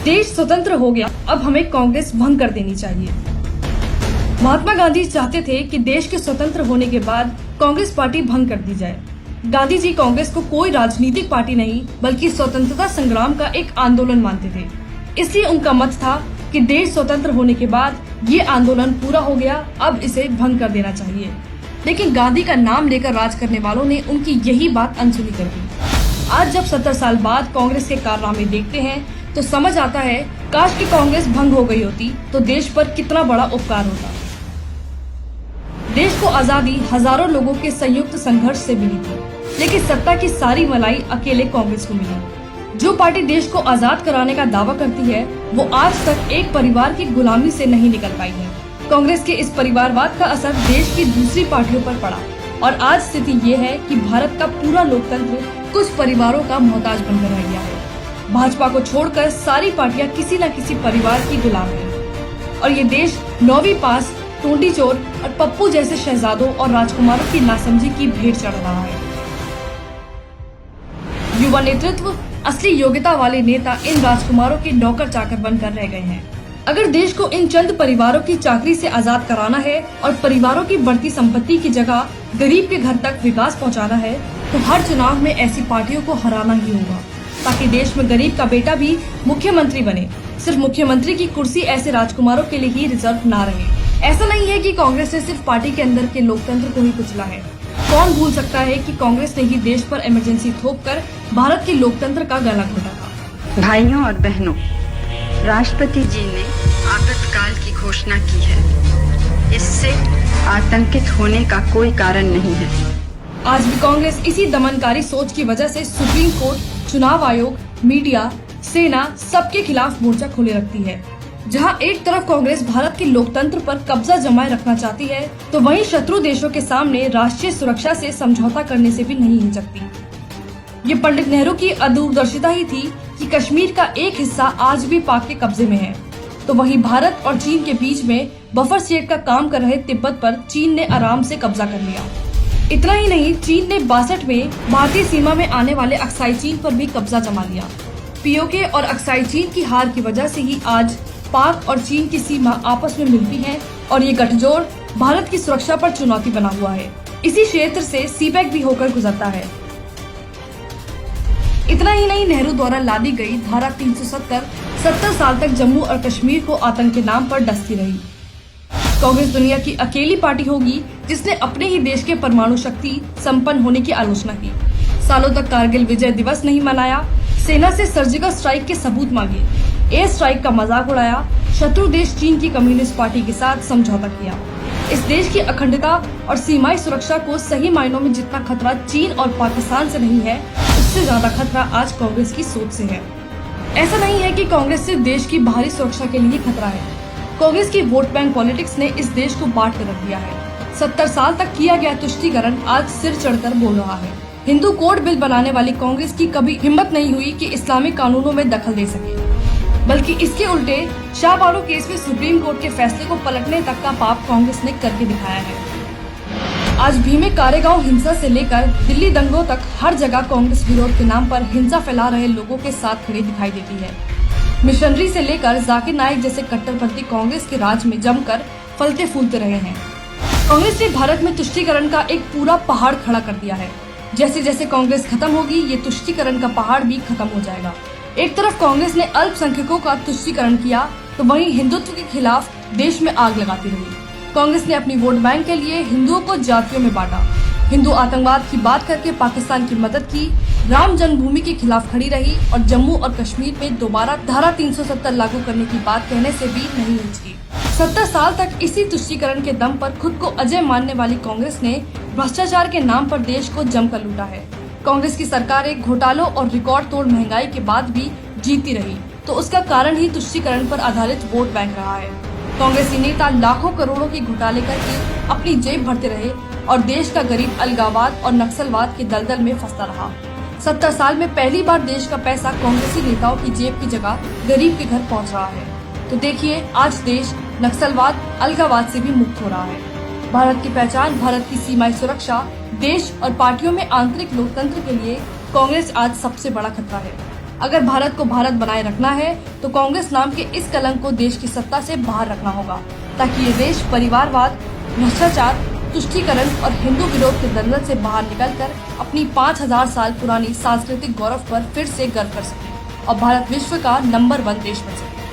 देश स्वतंत्र हो गया, अब हमें कांग्रेस भंग कर देनी चाहिए। महात्मा गांधी चाहते थे कि देश के स्वतंत्र होने के बाद कांग्रेस पार्टी भंग कर दी जाए। गांधी जी कांग्रेस को कोई राजनीतिक पार्टी नहीं बल्कि स्वतंत्रता संग्राम का एक आंदोलन मानते थे। इसलिए उनका मत था कि देश स्वतंत्र होने के बाद ये आंदोलन पूरा हो गया, अब इसे भंग कर देना चाहिए। लेकिन गांधी का नाम लेकर राज करने वालों ने उनकी यही बात अनसुनी कर दी। आज जब 70 साल बाद कांग्रेस के कारनामे देखते हैं तो समझ आता है, काश कि कांग्रेस भंग हो गई होती तो देश पर कितना बड़ा उपकार होता। देश को आजादी हजारों लोगों के संयुक्त संघर्ष से मिली थी, लेकिन सत्ता की सारी मलाई अकेले कांग्रेस को मिली। जो पार्टी देश को आजाद कराने का दावा करती है, वो आज तक एक परिवार की गुलामी से नहीं निकल पाई है। कांग्रेस के इस परिवारवाद का असर देश की दूसरी पार्टियों पर पड़ा और आज स्थिति ये है कि भारत का पूरा लोकतंत्र कुछ परिवारों का मोहताज बनकर रह गया है। भाजपा को छोड़कर सारी पार्टियां किसी न किसी परिवार की गुलाम है और ये देश 9वीं पास, टोंटी चोर और पप्पू जैसे शहजादों और राजकुमारों की नासमझी की भेंट चढ़ रहा है। युवा नेतृत्व, असली योग्यता वाले नेता इन राजकुमारों के नौकर चाकर बनकर रह गए हैं। अगर देश को इन चंद परिवारों की चाकरी से आजाद कराना है और परिवारों की बढ़ती संपत्ति की जगह गरीब के घर तक विकास पहुंचाना है, तो हर चुनाव में ऐसी पार्टियों को हराना ही होगा, ताकि देश में गरीब का बेटा भी मुख्यमंत्री बने। सिर्फ मुख्यमंत्री की कुर्सी ऐसे राजकुमारों के लिए ही रिजर्व ना रहे। ऐसा नहीं है कि कांग्रेस ने सिर्फ पार्टी के अंदर के लोकतंत्र को ही कुचला है। कौन भूल सकता है कि कांग्रेस ने ही देश पर इमरजेंसी थोपकर भारत के लोकतंत्र का गला घोटा था। भाइयों और बहनों, राष्ट्रपति जी ने आपातकाल की घोषणा की है। इससे आतंकित होने का कोई कारण नहीं है। आज भी कांग्रेस इसी दमनकारी सोच की वजह से सुप्रीम कोर्ट, चुनाव आयोग, मीडिया, सेना सबके खिलाफ मोर्चा खोले रखती है। जहां एक तरफ कांग्रेस भारत के लोकतंत्र पर कब्जा जमाए रखना चाहती है, तो वहीं शत्रु देशों के सामने राष्ट्रीय सुरक्षा से समझौता करने से भी नहीं हिचकती। ये पंडित नेहरू की अदूरदर्शिता ही थी कि कश्मीर का एक हिस्सा आज भी पाक के कब्जे में है, तो वहीं भारत और चीन के बीच में बफर स्टेट का काम कर रहे तिब्बत पर चीन ने आराम से कब्जा कर लिया। इतना ही नहीं, चीन ने 62 में भारतीय सीमा में आने वाले अक्साई चीन पर भी कब्जा जमा लिया। पीओके और अक्साई चीन की हार की वजह से ही आज पाक और चीन की सीमा आपस में मिलती है और ये गठजोड़ भारत की सुरक्षा पर चुनौती बना हुआ है। इसी क्षेत्र से सीपैक भी होकर गुजरता है। इतना ही नहीं, नेहरू द्वारा लादी गई धारा 370 70 साल तक जम्मू और कश्मीर को आतंक के नाम पर डसती रही। कांग्रेस दुनिया की अकेली पार्टी होगी जिसने अपने ही देश के परमाणु शक्ति संपन्न होने की आलोचना की। सालों तक कारगिल विजय दिवस नहीं मनाया, सेना से सर्जिकल स्ट्राइक के सबूत मांगे, एयर स्ट्राइक का मजाक उड़ाया, शत्रु देश चीन की कम्युनिस्ट पार्टी के साथ समझौता किया। इस देश की अखंडता और सीमाई सुरक्षा को सही मायनों में जितना खतरा चीन और पाकिस्तान से नहीं है, उससे ज्यादा खतरा आज कांग्रेस की सोच से है। ऐसा नहीं है कि कांग्रेस सिर्फ देश की बाहरी सुरक्षा के लिए खतरा है। कांग्रेस की वोट बैंक पॉलिटिक्स ने इस देश को बांट कर रख दिया है। 70 साल तक किया गया तुष्टीकरण आज सिर चढ़कर बोल रहा है। हिंदू कोड बिल बनाने वाली कांग्रेस की कभी हिम्मत नहीं हुई कि इस्लामिक कानूनों में दखल दे सके, बल्कि इसके उल्टे शाहबानो केस में सुप्रीम कोर्ट के फैसले को पलटने तक का पाप कांग्रेस ने करके दिखाया है। आज भीमे कारेगांव हिंसा से लेकर दिल्ली दंगों तक हर जगह कांग्रेस विरोध के नाम पर हिंसा फैला रहे लोगों के साथ खड़ी दिखाई देती है। मिशनरी से लेकर जाकिर नाइक जैसे कट्टरपंथी कांग्रेस के राज में जमकर फलते फूलते रहे हैं। कांग्रेस ने भारत में तुष्टीकरण का एक पूरा पहाड़ खड़ा कर दिया है। जैसे जैसे कांग्रेस खत्म होगी, ये तुष्टीकरण का पहाड़ भी खत्म हो जाएगा। एक तरफ कांग्रेस ने अल्पसंख्यकों का तुष्टीकरण किया, तो वहीं हिंदुत्व के खिलाफ देश में आग लगाती रही। कांग्रेस ने अपनी वोट बैंक के लिए हिंदुओं को जातियों में बांटा, हिंदू आतंकवाद की बात करके पाकिस्तान की मदद की, राम जन्मभूमि के खिलाफ खड़ी रही और जम्मू और कश्मीर में दोबारा धारा 370 लागू करने की बात कहने से भी नहीं हिचकी। 70 साल तक इसी तुष्टीकरण के दम पर खुद को अजय मानने वाली कांग्रेस ने भ्रष्टाचार के नाम पर देश को जमकर लूटा है। कांग्रेस की सरकारें घोटालों और रिकॉर्ड तोड़ महंगाई के बाद भी जीती रही, तो उसका कारण ही तुष्टीकरण पर आधारित वोट बैंक रहा है। कांग्रेसी नेता लाखों करोड़ों के घोटाले करके अपनी जेब भरते रहे और देश का गरीब अलगाववाद और नक्सलवाद के दलदल में फंसता रहा। 70 साल में पहली बार देश का पैसा कांग्रेसी नेताओं की जेब की जगह गरीब के घर पहुंच रहा है। तो देखिए, आज देश नक्सलवाद, अलगाववाद से भी मुक्त हो रहा है। भारत की पहचान, भारत की सीमाई सुरक्षा, देश और पार्टियों में आंतरिक लोकतंत्र के लिए कांग्रेस आज सबसे बड़ा खतरा है। अगर भारत को भारत बनाए रखना है तो कांग्रेस नाम के इस कलंक को देश की सत्ता से बाहर रखना होगा, ताकि ये देश परिवारवाद, भ्रष्टाचार, तुष्टीकरण और हिंदू विरोध के दलदल से बाहर निकलकर अपनी 5000 साल पुरानी सांस्कृतिक गौरव पर फिर से गर्व कर सके और भारत विश्व का नंबर 1 देश बन सके।